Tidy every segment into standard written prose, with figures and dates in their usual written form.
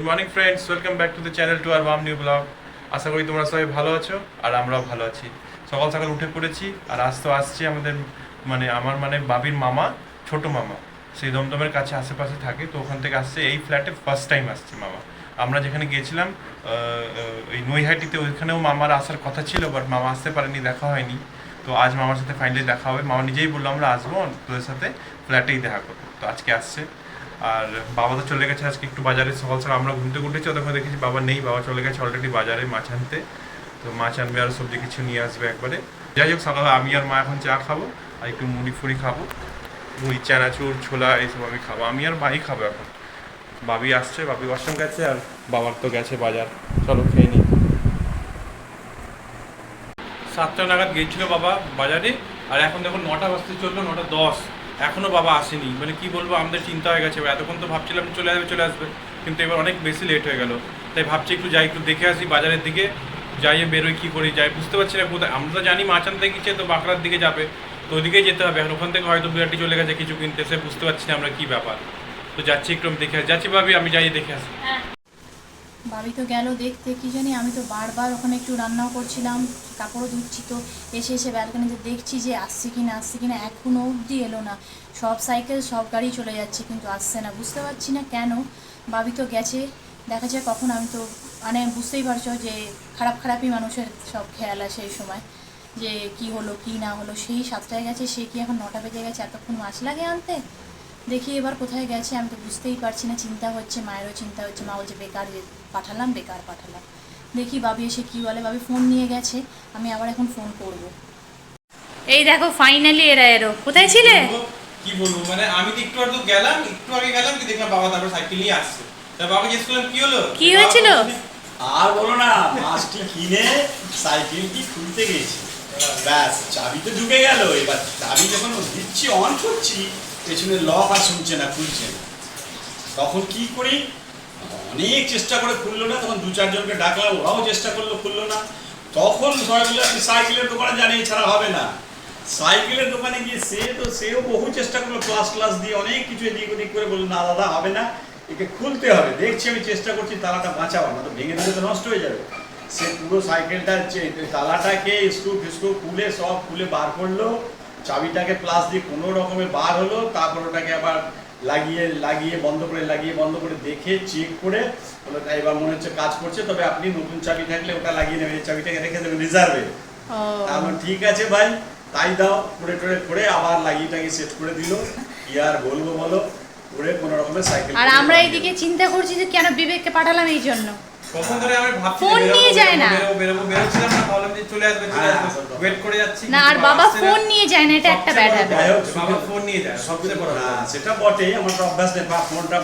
Morning friends, welcome back to the channel to our warm new blog. আশা করি তোমরা সবাই ভালো আছো আর আমরাও ভালো আছি। সকাল সকাল উঠে পড়েছি আর আজ তো আসছে আমাদের আমার বাবির মামা, ছোট মামা, সেই দমদমের কাছে আশেপাশে থাকে, তো ওখান থেকে আসছে। এই ফ্ল্যাটে ফার্স্ট টাইম আসছে মামা। আমরা যেখানে গিয়েছিলাম ওই নৈহাটিতে, ওইখানেও মামার আসার কথা ছিল, বাট মামা আসতে পারেনি, দেখা হয়নি। তো আজ মামার সাথে ফাইনালি দেখা হবে। মামা নিজেই বললো আমরা আসবো, তোদের সাথে ফ্ল্যাটেই দেখা করবো। তো আজকে আসছে। আর বাবা তো চলে গেছে আজকে একটু বাজারে। সকাল সকাল আমরা ঘুম থেকে উঠেছি, তখন দেখেছি বাবা নেই, বাবা চলে গেছে অলরেডি বাজারে মাছ আনতে। তো মাছ আনবে আর সবজি কিছু নিয়ে আসবে একবারে। যাই হোক, সকালে আমি আর মা এখন চা খাবো আর একটু মুড়ি ফুড়ি খাবো, মুড়ি চানাচুর ছোলা এইসব আমি খাবো। আমি আর মাই খাবো এখন। বাবি আসছে, বাবি ওয়াশরুম গেছে আর বাবার তো গেছে বাজার। চলো খেয়ে নিই। 7টা নাগাদ গিয়েছিল বাবা বাজারে, আর এখন দেখো 9টা বাজতে চললো, 9টা 10, এখনও বাবা আসেনি। মানে কি বলবো, আমাদের চিন্তা হয়ে গেছে। এতক্ষণ তো ভাবছিলাম চলে আসবে, কিন্তু এবার অনেক বেশি লেট হয়ে গেল। তাই ভাবছি একটু যাই, একটু দেখে আসি বাজারের দিকে, যাইয়ে বেরোই কী করি যাই বুঝতে পারছি না কোথায়। আমরা তো জানি মাছ আনতে গিয়েছে, তো বাঁকড়ার দিকে যাবে, তো ওদিকেই যেতে হবে। এখন ওখান থেকে হয়তো বিরাটি চলে গেছে কিছু কিনতে, সে বুঝতে পারছি না আমরা কী ব্যাপার। তো যাচ্ছি একটু, আমি দেখে আসি। যাচ্ছি ভাবি, আমি যাই দেখে আসি। ভাবি তো গেল দেখতে কি জানি। আমি তো বারবার ওখানে একটু রান্নাও করছিলাম, কাপড়ও ধুচ্ছি, তো এসে ব্যালকনিতে দেখছি যে আসছে কি না এখনও অবধি এলো না। সব সাইকেল সব গাড়ি চলে যাচ্ছে, কিন্তু আসছে না। বুঝতে পারছি না কেন। ভাবি তো গেছে, দেখা যায় কখন। আমি তো মানে বুঝতেই পারছো যে খারাপই মানুষের সব খেয়াল আসে এই সময়, যে কি হলো কি না হলো। সেই 7টায় গেছে, সে কি এখন 9টা বেজে গেছে, এতক্ষণ মাছ লাগে আনতে। দেখি এবার কোথায় গেছে, আমি তো বুঝতেই পারছি না। চিন্তা হচ্ছে, মায়েরও চিন্তা হচ্ছে। মা বলছে বেকার পাঠালাম। দেখি ভাবি এসে কি বলে। ভাবি ফোন নিয়ে গেছে, আমি আবার এখন ফোন করব। এই দেখো ফাইনালি এরো। কোথায় ছিলে? কি বলবো, মানে আমি তো একটু আগে গেলাম, কি দেখলাম বাবা তারপর সাইকেল নিয়ে আসছে। তা বাবা জিজ্ঞেস করলাম কি হলো, কি হয়েছিল? আর বলো না, মাছটি কিনে সাইকেলটি খুলতে গেছি, ব্যাস চাবি তো ঢুকে গেল। এবার চাবি যখন দিচ্ছি, অন করছি, পেছনে লক আর শুনছে না, খুলছে না। তখন কি করি, অনেক চেষ্টা করে খুললো না। তখন 2-4 জনকে ডাকলাম, ওরাও চেষ্টা করলো, খুললো না। তখন সবাই বললো আপনি সাইকেলের দোকানে জানি, ছাড়া হবে না। সাইকেলের দোকানে গিয়ে সেও বহু চেষ্টা করলো, ক্লাস দিয়ে অনেক কিছু এদিক ওদিক করে, বললো না দাদা হবে না, একে খুলতে হবে। দেখছি আমি চেষ্টা করছি তালাটা বাঁচাবো না, তো ভেঙে দিলে তো নষ্ট হয়ে যাবে। সে পুরো সাইকেলটার তালাটাকে স্ক্রু খুলে সব খুলে বার করলো, চাবিটাকে প্লাস দিয়ে কোনো রকমে বার হলো। তারপর ওটাকে আবার লাগিয়ে বন্ধ করে দেখে চেক করে বলে এবার মনে হচ্ছে কাজ করছে, তবে আপনি নতুন চাবি থাকলে ওটা লাগিয়ে নেবেন, এই চাবিটাকে রেখে দেবেন রিজার্ভে। তারপর ঠিক আছে ভাই, তাই দাও। করে আবার লাগিয়ে সেট করে দিল। কি আর বলবো বলো, করে কোনো রকমের সাইকেল। আর আমরা এইদিকে চিন্তা করছি যে কেন বিবেককে পাঠালাম এই জন্য। কখন ধরে আমি ভাবছি ফোন নিয়ে যায় না, বেরোচ্ছিলাম না, ভাবলাম যে চলে আসবে, ওয়েট করে যাচ্ছি না। আর বাবা ফোন নিয়ে যায় না, এটা একটা ব্যাড হ্যাবিট। বাবা ফোন নিয়ে যায় সবচেয়ে বড়। সেটা বটেই, আমার তো অভ্যাস নেই, ফোনটা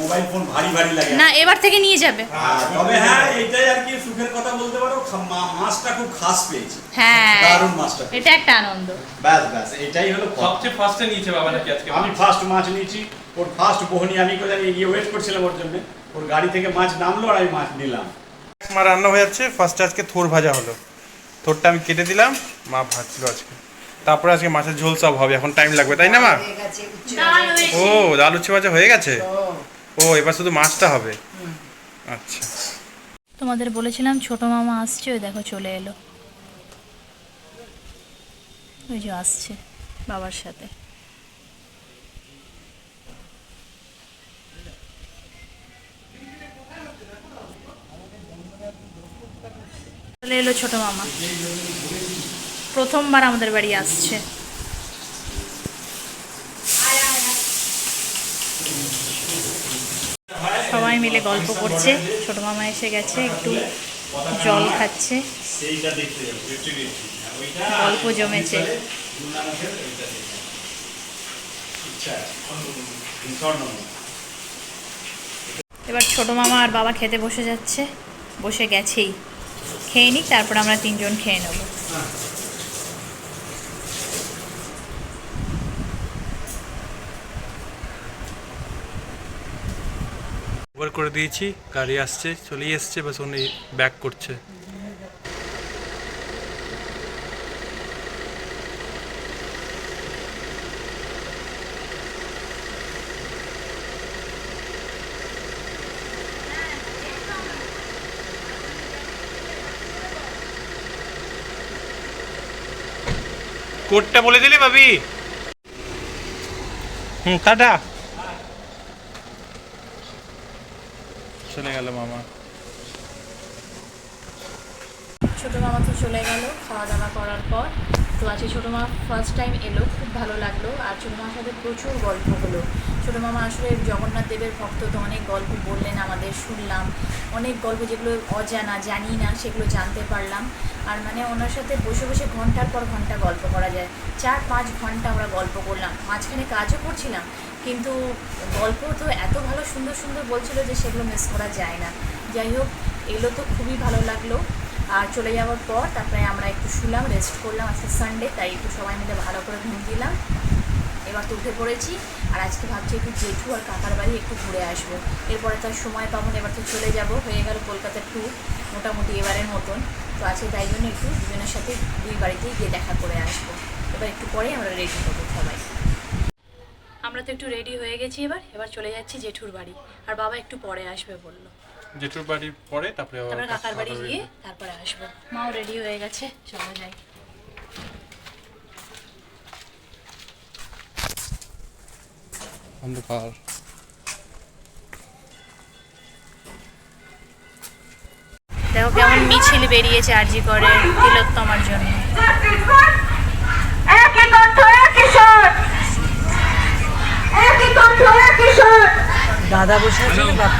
মোবাইল ফোন ভারী লাগে না, এবার থেকে নিয়ে যাবে। তবে হ্যাঁ, এইটাই আর কি সুখের কথা বলতে পারো, মাছটা খুব খাস পেয়েছি। হ্যাঁ, দারুণ মাছটা, এটা একটা আনন্দ। ব্যাস এটাই হলো সবচেয়ে ফার্স্টে নিয়েছে বাবা নাকি আজকে। আমি ফার্স্ট মাছ নিয়েছি, ওর ফার্স্ট বহনি। আমি কোথায় গিয়ে ওয়েট করছিলাম ওর জন্য, ওর গাড়ি থেকে মাছ নামলো আর আমি মাছ নিলাম। মা রান্না হয়ে যাচ্ছে। ফার্স্টে আজকে থোর ভাজা হলো, থোরটা আমি কেটে দিলাম, মা ভাজছিল আজকে। তারপরে আজকে মাছের ঝোল সব হবে, এখন টাইম লাগবে তাই না মা? ও, ডাল উচ্ছে ভাজা হয়ে গেছে। ও, এবার শুধু মাছটা হবে। আচ্ছা, তোমাদের বলেছিলাম ছোট মামা আসছে, ওই দেখো চলে এলো। ওই যে আসছে বাবার সাথে। চলে এলো ছোট মামা, প্রথমবার আমাদের বাড়ি আসছে। সবাই মিলে গল্প করছে। ছোট মামা এসে গেছে, একটু জল খাচ্ছে, গল্প জমেছে। এবার ছোট মামা আর বাবা খেতে বসে যাচ্ছে, বসে গেছেই। খেয়ে নিক, তারপর আমরা 3জন খেয়ে নেব। ওভার করে দিয়েছি, গাড়ি আসছে, চলেই এসছে, বাস উনি ব্যাক করছে। কোডটা বলে দিলে ভাবি? টাটা। চলে গেল মামা। ছোটো মামা তো চলে গেল খাওয়া দাওয়া করার পর। তো আজকে ছোটো মামা ফার্স্ট টাইম এলো, খুব ভালো লাগলো। আর ছোটো মামার সাথে প্রচুর গল্প হলো। ছোটো মামা আসলে জগন্নাথ দেবের ভক্ত, তো অনেক গল্প বললেন আমাদের, শুনলাম অনেক গল্প যেগুলো অজানা, জানি না, সেগুলো জানতে পারলাম। আর মানে ওনার সাথে বসে বসে ঘন্টার পর ঘন্টা গল্প করা যায়। 4-5 ঘন্টা আমরা গল্প করলাম, মাঝখানে কাজও করছিলাম, কিন্তু গল্প তো এত ভালো সুন্দর সুন্দর বলছিল যে সেগুলো মিস করা যায় না। যাই হোক, এলো তো খুবই ভালো লাগলো। আর চলে যাওয়ার পর তারপরে আমরা একটু শুলাম, রেস্ট করলাম। আজকে সানডে, তাই একটু সবাই মিলে ভালো করে ঘুম দিলাম। এবার তো উঠে পড়েছি। আর আজকে ভাবছি একটু জেঠু আর কাকার বাড়ি একটু ঘুরে আসবো। এরপরে তো আর সময় পাবো না, এবার তো চলে যাব, হয়ে গেল কলকাতার ট্যুর মোটামুটি এবারের মতন। তো আজকে তাই জন্য একটু দুজনের সাথে দুই বাড়িতেই গিয়ে দেখা করে আসবো। এবার একটু পরে আমরা রেডি হবো সবাই। আমরা তো একটু রেডি হয়ে গেছি, এবার চলে যাচ্ছি জেঠুর বাড়ি। আর বাবা একটু পরে আসবে বললো। জেঠুর বাড়ি পরে তারপরে কাকার বাড়ি গিয়ে তারপরে আসবো। মাও রেডি হয়ে গেছে, চলো যাই। অন্ধকার। দেখো কেমন মিছিল বেরিয়েছে আরজি করে তিলোত্তমার জন্য। দাদা বসে আছে না বাপ?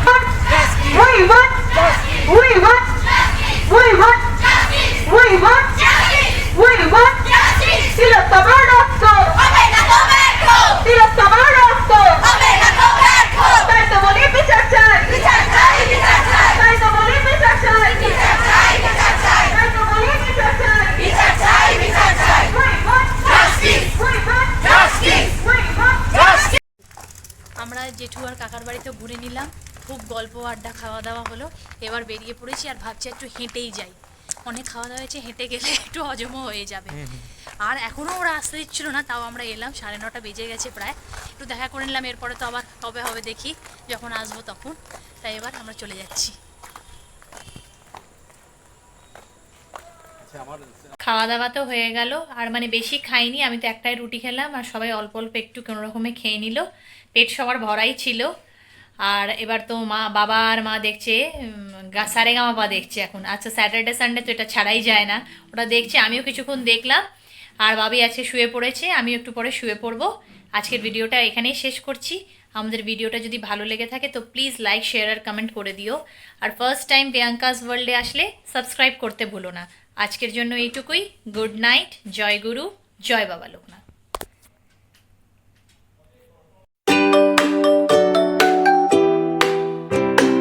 আমরা জেঠু আর কাকার বাড়িতে ঘুরে নিলাম, খুব গল্প আড্ডা খাওয়া দাওয়া হলো। এবার বেরিয়ে পড়েছি আর ভাবছি একটু হেঁটেই যাই। অনেক খাওয়া দাওয়া হয়েছে, হেঁটে গেলে একটু হজমও হয়ে যাবে। আর এখনও ওরা আসতে দিচ্ছিল না, তাও আমরা এলাম, 9:30 বেজে গেছে প্রায়। একটু দেখা করে নিলাম, এরপরে তো আবার কবে হবে দেখি, যখন আসবো তখন। তাই এবার আমরা চলে যাচ্ছি। খাওয়া দাওয়া তো হয়ে গেল, আর মানে বেশি খাইনি, আমি তো একটাই রুটি খেলাম, আর সবাই অল্প অল্প একটু কোনো রকমে খেয়ে নিল। পেট সবার ভরাই ছিল। আর এবার তো বাবা আর মা দেখছে সারেগামাপা দেখছে এখন। আচ্ছা, স্যাটারডে সানডে তো এটা ছাড়াই যায় না, ওটা দেখছে। আমিও কিছুক্ষণ দেখলাম। আর বাবি আছে শুয়ে পড়েছে, আমিও একটু পরে শুয়ে পড়বো। আজকের ভিডিওটা এখানেই শেষ করছি। আমাদের ভিডিওটা যদি ভালো লেগে থাকে তো প্লিজ লাইক, শেয়ার আর কমেন্ট করে দিও। আর ফার্স্ট টাইম প্রিয়াঙ্কাস ওয়ার্ল্ডে আসলে সাবস্ক্রাইব করতে ভুলো না। আজকের জন্য এইটুকুই। গুড নাইট, জয় গুরু, জয় বাবা লোকনাথ।